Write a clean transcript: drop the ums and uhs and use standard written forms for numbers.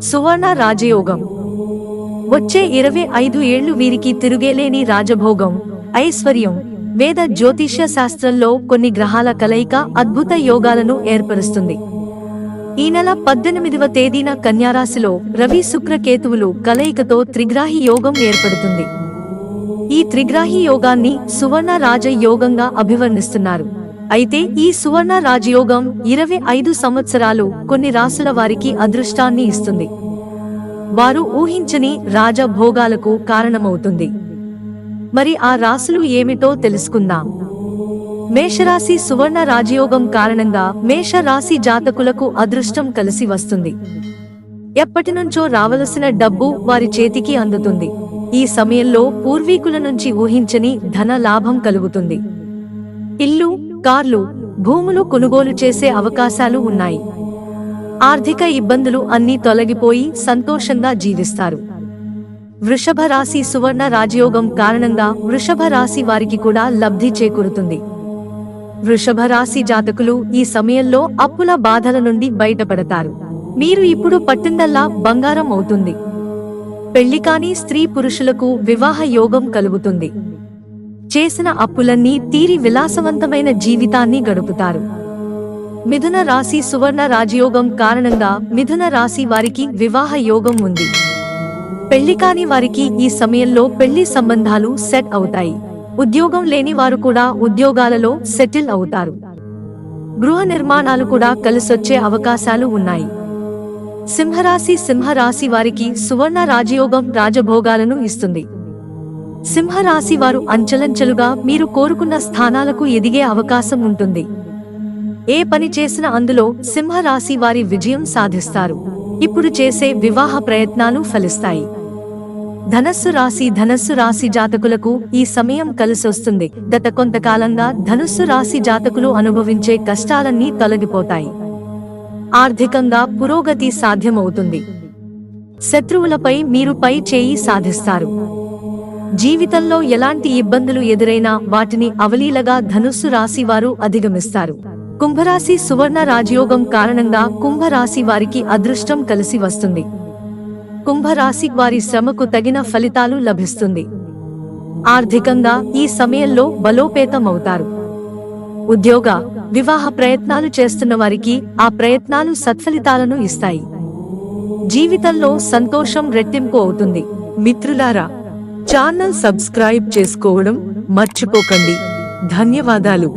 సువర్ణ రాజయోగం. వచ్చే 25 ఏళ్లు వీరికి తిరుగేలేని రాజభోగం, ఐశ్వర్యం. వేద జ్యోతిష్య శాస్త్రంలో కొన్ని గ్రహాల కలయిక అద్భుత యోగాలను ఏర్పరుస్తుంది. ఈ నెల 18వ తేదీన కన్యారాశిలో రవి శుక్ర కేతువులు కలయికతో త్రిగ్రాహి యోగం ఏర్పడుతుంది. ఈ త్రిగ్రాహి యోగాన్ని సువర్ణ రాజ యోగంగా అభివర్ణిస్తున్నారు. అయితే ఈ సువర్ణ రాజయోగం 25 సంవత్సరాలు కొన్ని రాసుల వారికి అదృష్టాన్ని ఇస్తుంది. వారు ఊహించని రాజభోగాలకు కారణమవుతుంది. మరి ఆ రాసులు ఏమిటో తెలుసుకుందాం. మేషరాశి. సువర్ణ రాజయోగం కారణంగా మేషరాశి జాతకులకు అదృష్టం కలిసి వస్తుంది. ఎప్పటినుంచో రావలసిన డబ్బు వారి చేతికి అందుతుంది. ఈ సమయంలో పూర్వీకుల నుంచి ఊహించని ధన లాభం కలుగుతుంది. ఇల్లు, కార్లు, భూములు కొనుగోలు చేసే అవకాశాలు ఉన్నాయి. ఆర్థిక ఇబ్బందులు అన్నీ తొలగిపోయి సంతోషంగా జీవిస్తారు. వృషభ రాశి. సువర్ణ రాజయోగం కారణంగా వృషభ రాశి వారికి కూడా లబ్ధి చేకూరుతుంది. వృషభ రాశి జాతకులు ఈ సమయంలో అప్పుల బాధల నుండి బయటపడతారు. మీరు ఇప్పుడు పట్టిందల్లా బంగారం అవుతుంది. పెళ్లికాని స్త్రీ పురుషులకు వివాహ యోగం కలుగుతుంది. చేసిన అప్పులన్నీ తీరి విలాసవంతమైన జీవితాన్ని గడుపుతారు. మిథున రాశి. సువర్ణ రాజయోగం కారణంగా మిథున రాశి వారికి వివాహ యోగం ఉంది. పెళ్లికాని వారికి ఈ సమయంలో పెళ్లి సంబంధాలు సెట్ అవుతాయి. ఉద్యోగం లేని వారు కూడా ఉద్యోగాలలో సెటిల్ అవుతారు. గృహ నిర్మాణాలు కూడా కలిసొచ్చే అవకాశాలు ఉన్నాయి. సింహరాశి. సింహరాశి వారికి సువర్ణ రాజయోగం రాజభోగాలను ఇస్తుంది. సింహరాశి వారు అంచెలంచెలుగా మీరు కోరుకున్న స్థానాలకు ఎదిగే అవకాశం ఉంటుంది. ఏ పని చేసినా అందులో సింహరాశి వారి విజయం సాధిస్తారు. ఇప్పుడు చేసే వివాహ ప్రయత్నాలు ఫలిస్తాయి. ధనస్సు రాశి. ధనస్సు రాశి జాతకులకు ఈ సమయం కలిసొస్తుంది. గత కొంతకాలంగా ధనుస్సు రాశి జాతకులు అనుభవించే కష్టాలన్నీ తొలగిపోతాయి. ఆర్థికంగా పురోగతి సాధ్యమవుతుంది. శత్రువులపై మీరు పై చేయి సాధిస్తారు. జీవితంలో ఎలాంటి ఇబ్బందులు ఎదురైనా వాటిని అవలీలగా ధనుస్సు రాశి వారు అధిగమిస్తారు. కుంభరాశి. సువర్ణ రాజయోగం కారణంగా కుంభరాశి వారికి అదృష్టం కలిసి వస్తుంది. కుంభరాశి వారి శ్రమకు తగిన ఫలితాలు లభిస్తుంది. ఆర్థికంగా ఈ సమయంలో బలోపేతమవుతారు. ఉద్యోగ, వివాహ ప్రయత్నాలు చేస్తున్న వారికి ఆ ప్రయత్నాలు సత్ఫలితాలను ఇస్తాయి. జీవితంలో సంతోషం రెట్టింపు అవుతుంది. మిత్రులారా, ఛానల్ సబ్స్క్రైబ్ చేసుకోవడం మర్చిపోకండి. ధన్యవాదాలు.